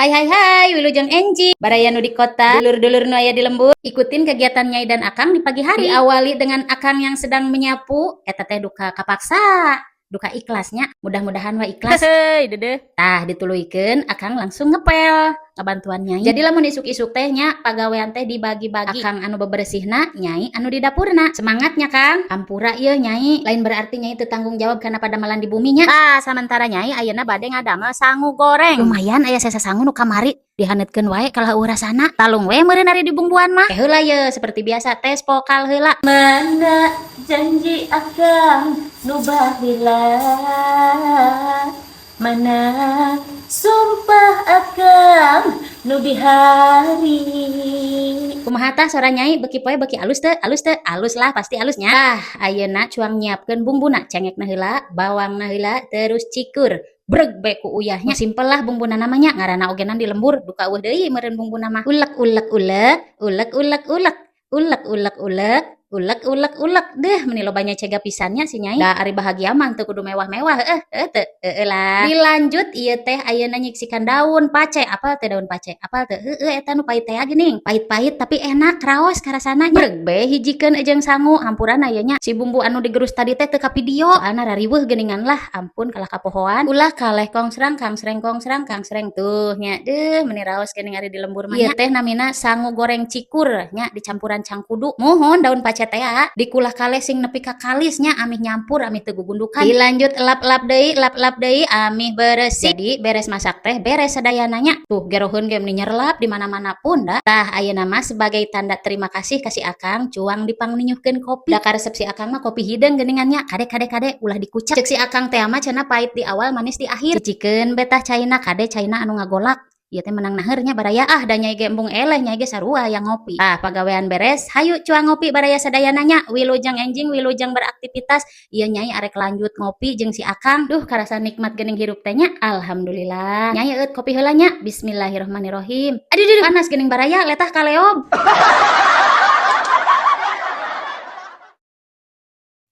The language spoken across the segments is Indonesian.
Hai hai hai, Wilujeng Enji, baraya nu di kota, dulur-dulur nu aya di lembur, ikutin kegiatan Nyai dan Akang di pagi hari. Diawali dengan Akang yang sedang menyapu, eta teh duka kapaksa, duka ikhlasnya, mudah-mudahan wa ikhlas. Hei, dedeh. Tah dituluykeun, Akang langsung ngepel, ngabantuan Nyai. Jadi lamun isuk-isuk teh nya pagawean teh dibagi-bagi. Akang anu beberesihna, Nyai anu di dapurna. Semangatnya Kang. Hampura ieu Nyai, lain berarti Nyai teu tanggung jawab karena padamalan di buminya. Tah sementara Nyai ayeuna bade ngadamel sangu goreng. Lumayan aya sesa sangu nu kamari dihanetkeun wae kalau urasana. Talung we meureun ari dibumbuan mah. Heula ye seperti biasa tes vokal heula. Mana janji Akang nu baheula, mana sumpah Akang nu di hari. Kumaha tah suara Nyai beki poe beki alus teh? Alus lah pasti alusnya. Tah ayeuna cuang nyiapkeun bumbuna, cengekna heula, bawangna heula, terus cikur. Breg beku uyahnya simpel lah bumbuna namanya ngaranna ogenan di lembur duka eueuh deui meureun bumbuna mah ulek deh meni lobanya cega pisannya si Nyai da ari bahagia mah teu kudu mewah-mewah lah dilanjut ieu teh ayeuna nyiksikan daun pace apal teh daun pace apal teh eta nu pait teh geuning pait-pait tapi enak raos karasana breg be hijikeun jeung sangu hampuran ayeuna si bumbu anu digerus tadi teh teu ka video soalna rariweuh geuningan lah ampun kalah kapohoan ulah kaleh kongsrang kangsreng tuh nya deuh meni raos geuning ari di lembur mah ieu teh namina sangu goreng cikur nya dicampuran cangkudu mohon daun pace teh dikulah kaleh sing nepi ka kalisnya amih nyampur amih teu gugundukan dilanjut lap-lap deui amih beresih jadi beres masak teh beres sadayana nya tuh geroheun ge meni nyerlap di mana-mana pun da tah ayeuna mah sebagai tanda terima kasih kasih Akang cuang dipangnginyuhkeun kopi da ka resepsi Akang mah kopi hideung geuningannya kade ulah dikucek cek si Akang teh mah cenah pait di awal manis di akhir cicikeun betah caina kade caina anu ngagolak ieu teh menang naheurnya baraya da Nyai ge embung eleh Nyai ge sarua yang ngopi pagawean beres hayu cuang ngopi baraya sadayana nya wilujeng enjing wilujeng beraktivitas ieu Nyai arek lanjut ngopi jeung si Akang duh karasa nikmat geuning hirup teh nya alhamdulillah Nyai eut kopi heula nya bismillahirrahmanirrahim aduh panas geuning baraya letah kaleom.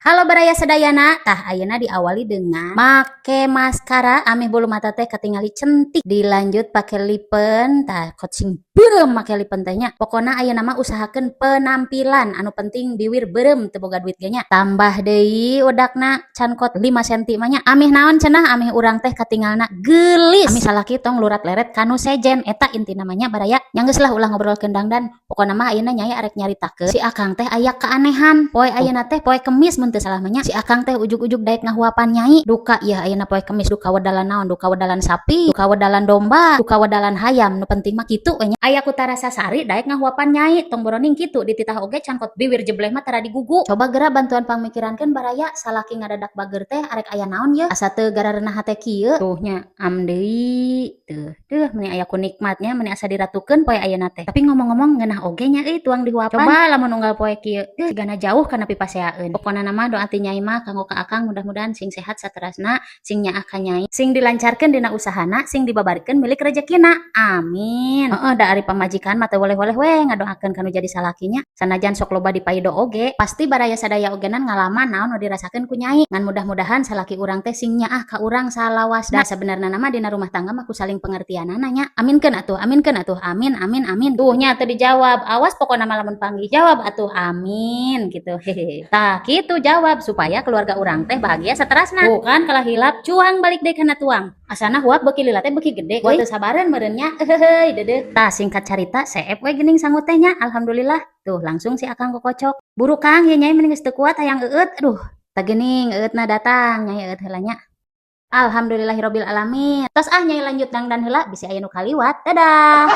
Halo baraya sadayana, tah ayeuna diawali dengan make maskara amih bulu mata teh katingali centik dilanjut pake lipen tah coaching beureum make lipen teh nya pokona ayeuna mah usahakeun penampilan anu penting biwir beureum teu boga duit ge nya tambah deui udakna can kot 5 cm mah nya amih naon cenah amih urang teh katingalna geulis amih salaki tong lurat leret kanu sejen eta inti namanya baraya nya geus lah ulah ngobrolkeun dangdan pokona mah ayeuna Nyai arek nyaritakeun si Akang teh aya keanehan poe ayeuna teh poe kemis teu salah mah nya si Akang teh ujug-ujug daek ngahuapan Nyai duka ieu ayeuna poe kemis duka wedalan naon duka wedalan sapi duka wedalan domba duka wedalan hayam nu penting mah kitu we nya aya Kutara Sasari daek ngahuapan Nyai tong boroning kitu dititah oge cangkot biwir jebleh mah tara digugu coba geura bantuan pangmikirankeun baraya salaki ngadadak bager teh arek aya naon ye asa teu garareunah hate kieu tuh nya am deui teuh meni aya ku nikmatnya meni asa diratukeun poe ayeuna teh tapi ngomong-ngomong ngeunah oge nya euy tuang dihuapan coba lamun unggal poe kieu sigana jauh kana pipaseaeun pokona nama doa ti Nyai mah kanggo ka Akang mudah-mudahan sing sehat saterasna sing nyaah ka Nyai sing dilancarkeun dina usahana sing dibabarkeun milik rezekina amin da ari pamajikan mah teu boleh-boleh we ngadoakeun kanu jadi salakinya sanajan sok loba dipaido oge pasti baraya sadaya ogenan ngalaman naon nu dirasakeun ku Nyai ngan mudah-mudahan salaki urang teh sing nyaah ka urang salawasna sabenerna nama dina rumah tangga mah ku saling pengertianana nya aminkeun atuh amin tuh nya teu dijawab awas pokona mah lamun panggih jawab atuh amin gitu hehe tah kitu jawab supaya keluarga urang teh bahagia saterasna bukan kalah hilap cuang balik deui kana tuang asana huap beuki lila teh beuki gede we teu sabareun meureun nya heuheuy deudeuh tah singkat carita seep we geuning sangu teh nya alhamdulillah tuh langsung si Akang kokocok buru Kang ieu Nyai mending geus teu kuat hayang eueut aduh tah geuning eueutna datang Nyai eueut heula nya alhamdulillahirabbil alamin tos Nyai lanjut dangdan heula bisi aya nu kaliwat dadah.